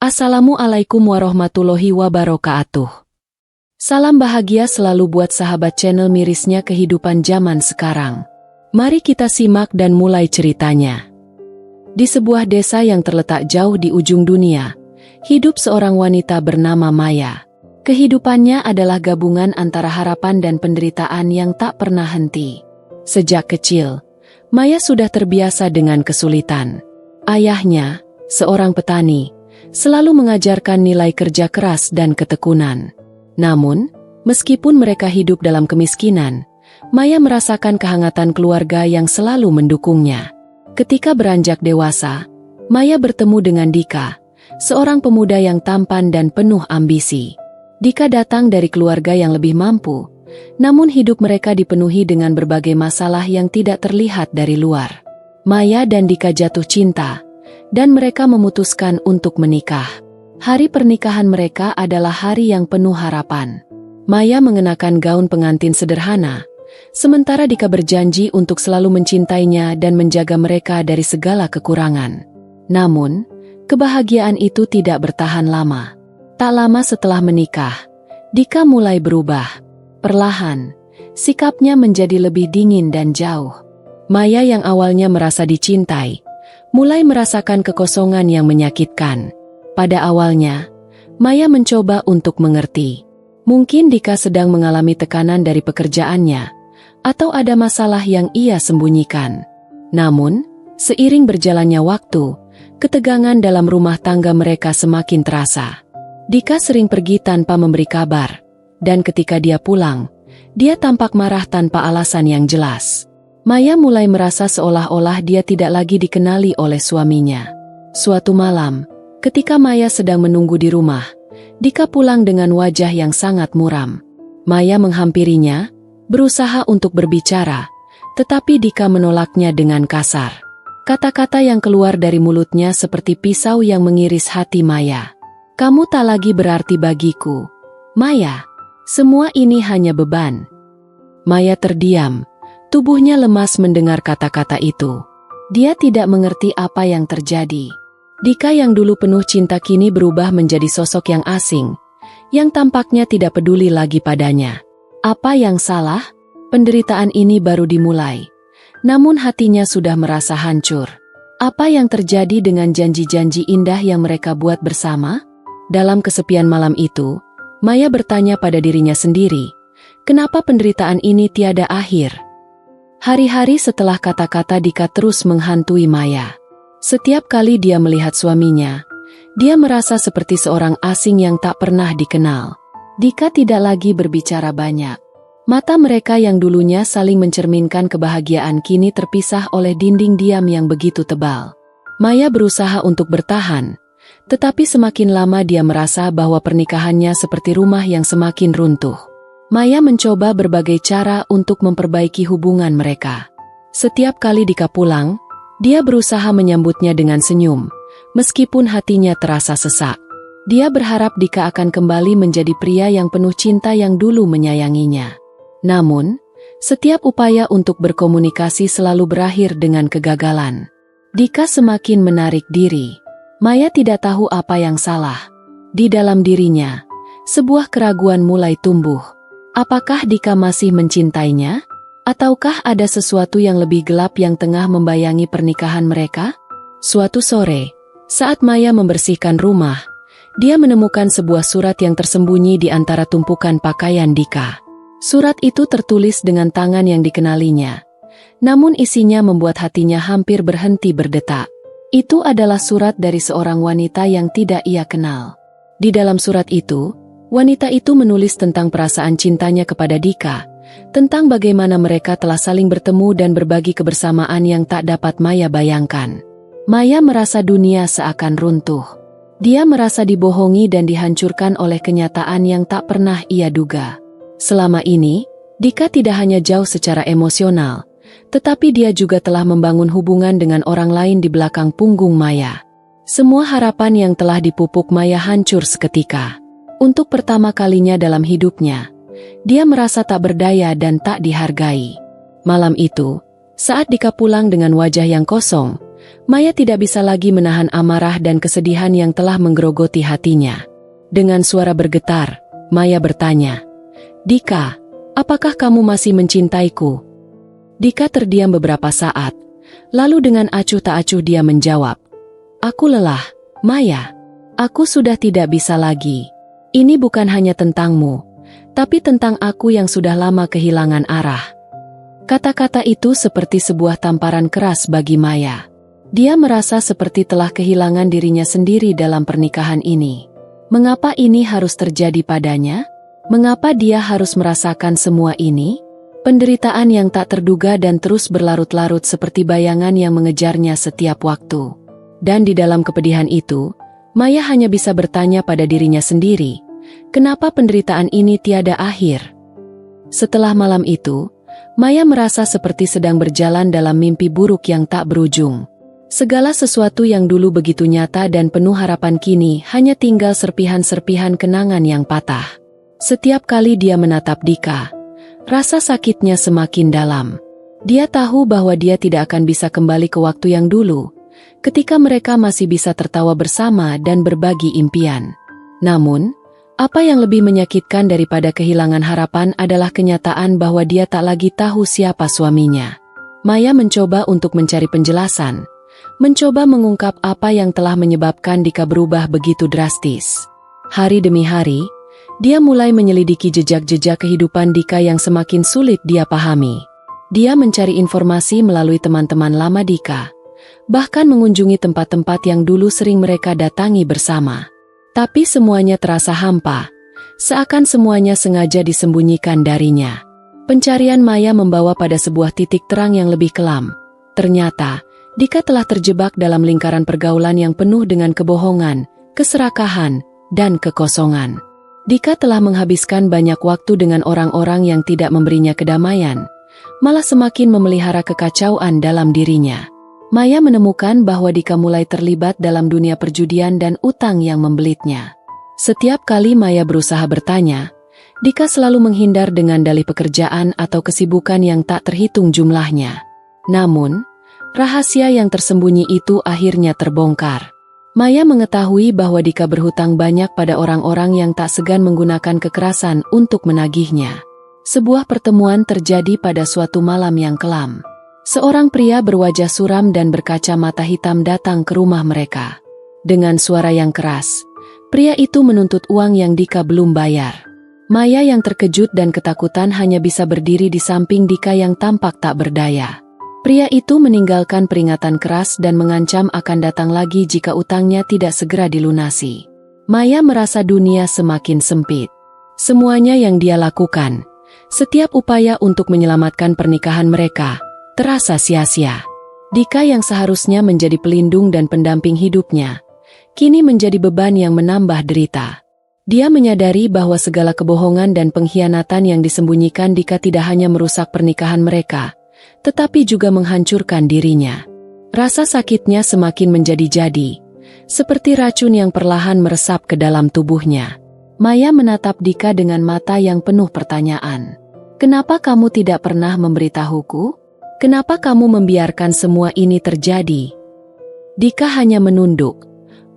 Assalamualaikum warahmatullahi wabarakatuh. Salam bahagia selalu buat sahabat channel mirisnya kehidupan zaman sekarang. Mari kita simak dan mulai ceritanya. Di sebuah desa yang terletak jauh di ujung dunia, hidup seorang wanita bernama Maya. Kehidupannya adalah gabungan antara harapan dan penderitaan yang tak pernah henti. Sejak kecil, Maya sudah terbiasa dengan kesulitan. Ayahnya, seorang petani, selalu mengajarkan nilai kerja keras dan ketekunan. Namun, meskipun mereka hidup dalam kemiskinan, Maya merasakan kehangatan keluarga yang selalu mendukungnya. Ketika beranjak dewasa, Maya bertemu dengan Dika, seorang pemuda yang tampan dan penuh ambisi. Dika datang dari keluarga yang lebih mampu, namun hidup mereka dipenuhi dengan berbagai masalah yang tidak terlihat dari luar. Maya dan Dika jatuh cinta, dan mereka memutuskan untuk menikah. Hari pernikahan mereka adalah hari yang penuh harapan. Maya mengenakan gaun pengantin sederhana, sementara Dika berjanji untuk selalu mencintainya dan menjaga mereka dari segala kekurangan. Namun, kebahagiaan itu tidak bertahan lama. Tak lama setelah menikah, Dika mulai berubah. Perlahan, sikapnya menjadi lebih dingin dan jauh. Maya yang awalnya merasa dicintai, mulai merasakan kekosongan yang menyakitkan. Pada awalnya, Maya mencoba untuk mengerti. Mungkin Dika sedang mengalami tekanan dari pekerjaannya, atau ada masalah yang ia sembunyikan. Namun, seiring berjalannya waktu, ketegangan dalam rumah tangga mereka semakin terasa. Dika sering pergi tanpa memberi kabar, dan ketika dia pulang, dia tampak marah tanpa alasan yang jelas. Maya mulai merasa seolah-olah dia tidak lagi dikenali oleh suaminya. Suatu malam, ketika Maya sedang menunggu di rumah, Dika pulang dengan wajah yang sangat muram. Maya menghampirinya, berusaha untuk berbicara, tetapi Dika menolaknya dengan kasar. Kata-kata yang keluar dari mulutnya seperti pisau yang mengiris hati Maya. "Kamu tak lagi berarti bagiku, Maya. Semua ini hanya beban." Maya terdiam. Tubuhnya lemas mendengar kata-kata itu. Dia tidak mengerti apa yang terjadi. Dika yang dulu penuh cinta kini berubah menjadi sosok yang asing, yang tampaknya tidak peduli lagi padanya. Apa yang salah? Penderitaan ini baru dimulai. Namun hatinya sudah merasa hancur. Apa yang terjadi dengan janji-janji indah yang mereka buat bersama? Dalam kesepian malam itu, Maya bertanya pada dirinya sendiri, kenapa penderitaan ini tiada akhir? Hari-hari setelah kata-kata Dika terus menghantui Maya. Setiap kali dia melihat suaminya, dia merasa seperti seorang asing yang tak pernah dikenal. Dika tidak lagi berbicara banyak. Mata mereka yang dulunya saling mencerminkan kebahagiaan kini terpisah oleh dinding diam yang begitu tebal. Maya berusaha untuk bertahan, tetapi semakin lama dia merasa bahwa pernikahannya seperti rumah yang semakin runtuh. Maya mencoba berbagai cara untuk memperbaiki hubungan mereka. Setiap kali Dika pulang, dia berusaha menyambutnya dengan senyum, meskipun hatinya terasa sesak. Dia berharap Dika akan kembali menjadi pria yang penuh cinta yang dulu menyayanginya. Namun, setiap upaya untuk berkomunikasi selalu berakhir dengan kegagalan. Dika semakin menarik diri. Maya tidak tahu apa yang salah. Di dalam dirinya, sebuah keraguan mulai tumbuh. Apakah Dika masih mencintainya? Ataukah ada sesuatu yang lebih gelap yang tengah membayangi pernikahan mereka? Suatu sore, saat Maya membersihkan rumah, dia menemukan sebuah surat yang tersembunyi di antara tumpukan pakaian Dika. Surat itu tertulis dengan tangan yang dikenalinya, namun isinya membuat hatinya hampir berhenti berdetak. Itu adalah surat dari seorang wanita yang tidak ia kenal. Di dalam surat itu, wanita itu menulis tentang perasaan cintanya kepada Dika, tentang bagaimana mereka telah saling bertemu dan berbagi kebersamaan yang tak dapat Maya bayangkan. Maya merasa dunia seakan runtuh. Dia merasa dibohongi dan dihancurkan oleh kenyataan yang tak pernah ia duga. Selama ini, Dika tidak hanya jauh secara emosional, tetapi dia juga telah membangun hubungan dengan orang lain di belakang punggung Maya. Semua harapan yang telah dipupuk Maya hancur seketika. Untuk pertama kalinya dalam hidupnya, dia merasa tak berdaya dan tak dihargai. Malam itu, saat Dika pulang dengan wajah yang kosong, Maya tidak bisa lagi menahan amarah dan kesedihan yang telah menggerogoti hatinya. Dengan suara bergetar, Maya bertanya, "Dika, apakah kamu masih mencintaiku?" Dika terdiam beberapa saat, lalu dengan acuh tak acuh dia menjawab, "Aku lelah, Maya. Aku sudah tidak bisa lagi. Ini bukan hanya tentangmu, tapi tentang aku yang sudah lama kehilangan arah." Kata-kata itu seperti sebuah tamparan keras bagi Maya. Dia merasa seperti telah kehilangan dirinya sendiri dalam pernikahan ini. Mengapa ini harus terjadi padanya? Mengapa dia harus merasakan semua ini? Penderitaan yang tak terduga dan terus berlarut-larut seperti bayangan yang mengejarnya setiap waktu. Dan di dalam kepedihan itu, Maya hanya bisa bertanya pada dirinya sendiri, kenapa penderitaan ini tiada akhir? Setelah malam itu, Maya merasa seperti sedang berjalan dalam mimpi buruk yang tak berujung. Segala sesuatu yang dulu begitu nyata dan penuh harapan kini hanya tinggal serpihan-serpihan kenangan yang patah. Setiap kali dia menatap Dika, rasa sakitnya semakin dalam. Dia tahu bahwa dia tidak akan bisa kembali ke waktu yang dulu, ketika mereka masih bisa tertawa bersama dan berbagi impian. Namun, apa yang lebih menyakitkan daripada kehilangan harapan adalah kenyataan bahwa dia tak lagi tahu siapa suaminya. Maya mencoba untuk mencari penjelasan, mencoba mengungkap apa yang telah menyebabkan Dika berubah begitu drastis. Hari demi hari, dia mulai menyelidiki jejak-jejak kehidupan Dika yang semakin sulit dia pahami. Dia mencari informasi melalui teman-teman lama Dika, bahkan mengunjungi tempat-tempat yang dulu sering mereka datangi bersama. Tapi semuanya terasa hampa, seakan semuanya sengaja disembunyikan darinya. Pencarian Maya membawa pada sebuah titik terang yang lebih kelam. Ternyata, Dika telah terjebak dalam lingkaran pergaulan yang penuh dengan kebohongan, keserakahan, dan kekosongan. Dika telah menghabiskan banyak waktu dengan orang-orang yang tidak memberinya kedamaian, malah semakin memelihara kekacauan dalam dirinya. Maya menemukan bahwa Dika mulai terlibat dalam dunia perjudian dan utang yang membelitnya. Setiap kali Maya berusaha bertanya, Dika selalu menghindar dengan dalih pekerjaan atau kesibukan yang tak terhitung jumlahnya. Namun, rahasia yang tersembunyi itu akhirnya terbongkar. Maya mengetahui bahwa Dika berhutang banyak pada orang-orang yang tak segan menggunakan kekerasan untuk menagihnya. Sebuah pertemuan terjadi pada suatu malam yang kelam. Seorang pria berwajah suram dan berkacamata hitam datang ke rumah mereka. Dengan suara yang keras, pria itu menuntut uang yang Dika belum bayar. Maya yang terkejut dan ketakutan hanya bisa berdiri di samping Dika yang tampak tak berdaya. Pria itu meninggalkan peringatan keras dan mengancam akan datang lagi jika utangnya tidak segera dilunasi. Maya merasa dunia semakin sempit. Semuanya yang dia lakukan, setiap upaya untuk menyelamatkan pernikahan mereka, terasa sia-sia. Dika yang seharusnya menjadi pelindung dan pendamping hidupnya, kini menjadi beban yang menambah derita. Dia menyadari bahwa segala kebohongan dan pengkhianatan yang disembunyikan Dika tidak hanya merusak pernikahan mereka, tetapi juga menghancurkan dirinya. Rasa sakitnya semakin menjadi-jadi, seperti racun yang perlahan meresap ke dalam tubuhnya. Maya menatap Dika dengan mata yang penuh pertanyaan. "Kenapa kamu tidak pernah memberitahuku? Kenapa kamu membiarkan semua ini terjadi?" Dika hanya menunduk.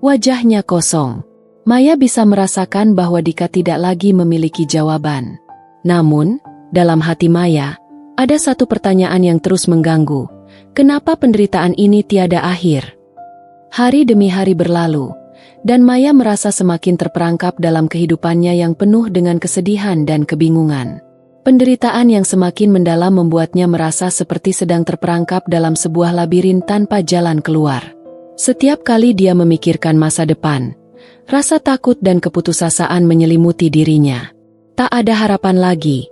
Wajahnya kosong. Maya bisa merasakan bahwa Dika tidak lagi memiliki jawaban. Namun, dalam hati Maya, ada satu pertanyaan yang terus mengganggu. Kenapa penderitaan ini tiada akhir? Hari demi hari berlalu, dan Maya merasa semakin terperangkap dalam kehidupannya yang penuh dengan kesedihan dan kebingungan. Penderitaan yang semakin mendalam membuatnya merasa seperti sedang terperangkap dalam sebuah labirin tanpa jalan keluar. Setiap kali dia memikirkan masa depan, rasa takut dan keputusasaan menyelimuti dirinya. Tak ada harapan lagi,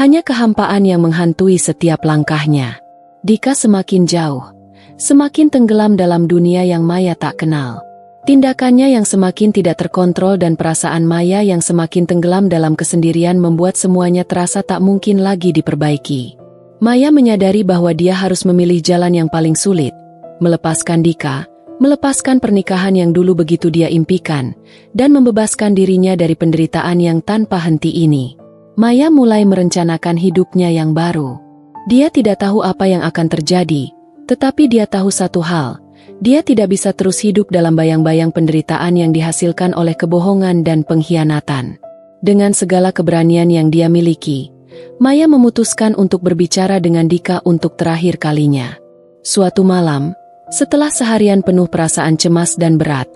hanya kehampaan yang menghantui setiap langkahnya. Dika semakin jauh, semakin tenggelam dalam dunia yang Maya tak kenal. Tindakannya yang semakin tidak terkontrol dan perasaan Maya yang semakin tenggelam dalam kesendirian membuat semuanya terasa tak mungkin lagi diperbaiki. Maya menyadari bahwa dia harus memilih jalan yang paling sulit, melepaskan Dika, melepaskan pernikahan yang dulu begitu dia impikan, dan membebaskan dirinya dari penderitaan yang tanpa henti ini. Maya mulai merencanakan hidupnya yang baru. Dia tidak tahu apa yang akan terjadi, tetapi dia tahu satu hal, Dia tidak bisa terus hidup dalam bayang-bayang penderitaan yang dihasilkan oleh kebohongan dan pengkhianatan. Dengan segala keberanian yang dia miliki, Maya memutuskan untuk berbicara dengan Dika untuk terakhir kalinya. Suatu malam, setelah seharian penuh perasaan cemas dan berat,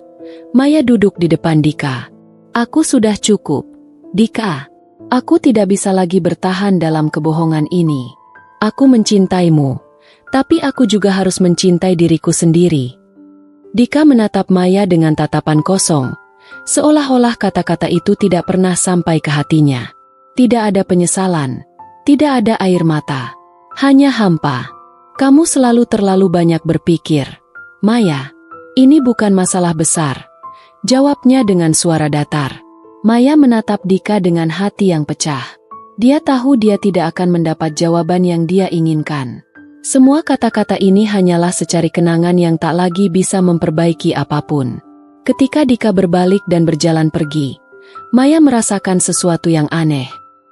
Maya duduk di depan Dika. "Aku sudah cukup, Dika. Aku tidak bisa lagi bertahan dalam kebohongan ini. Aku mencintaimu, tapi aku juga harus mencintai diriku sendiri." Dika menatap Maya dengan tatapan kosong, seolah-olah kata-kata itu tidak pernah sampai ke hatinya. Tidak ada penyesalan, tidak ada air mata, hanya hampa. "Kamu selalu terlalu banyak berpikir, Maya. Ini bukan masalah besar," jawabnya dengan suara datar. Maya menatap Dika dengan hati yang pecah. Dia tahu dia tidak akan mendapat jawaban yang dia inginkan. Semua kata-kata ini hanyalah secari kenangan yang tak lagi bisa memperbaiki apapun. Ketika Dika berbalik dan berjalan pergi, Maya merasakan sesuatu yang aneh.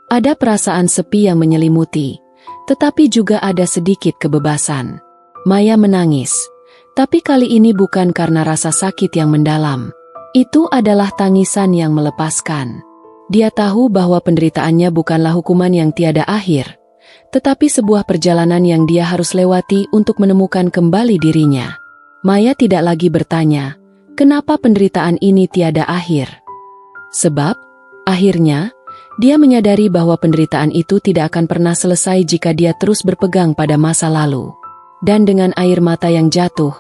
Ada perasaan sepi yang menyelimuti, tetapi juga ada sedikit kebebasan. Maya menangis, tapi kali ini bukan karena rasa sakit yang mendalam. Itu adalah tangisan yang melepaskan. Dia tahu bahwa penderitaannya bukanlah hukuman yang tiada akhir, tetapi sebuah perjalanan yang dia harus lewati untuk menemukan kembali dirinya. Maya tidak lagi bertanya, kenapa penderitaan ini tiada akhir? Sebab, akhirnya, dia menyadari bahwa penderitaan itu tidak akan pernah selesai jika dia terus berpegang pada masa lalu. Dan dengan air mata yang jatuh,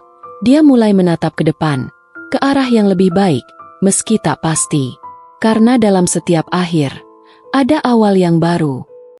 dia mulai menatap ke depan, ke arah yang lebih baik, meski tak pasti. Karena dalam setiap akhir, ada awal yang baru.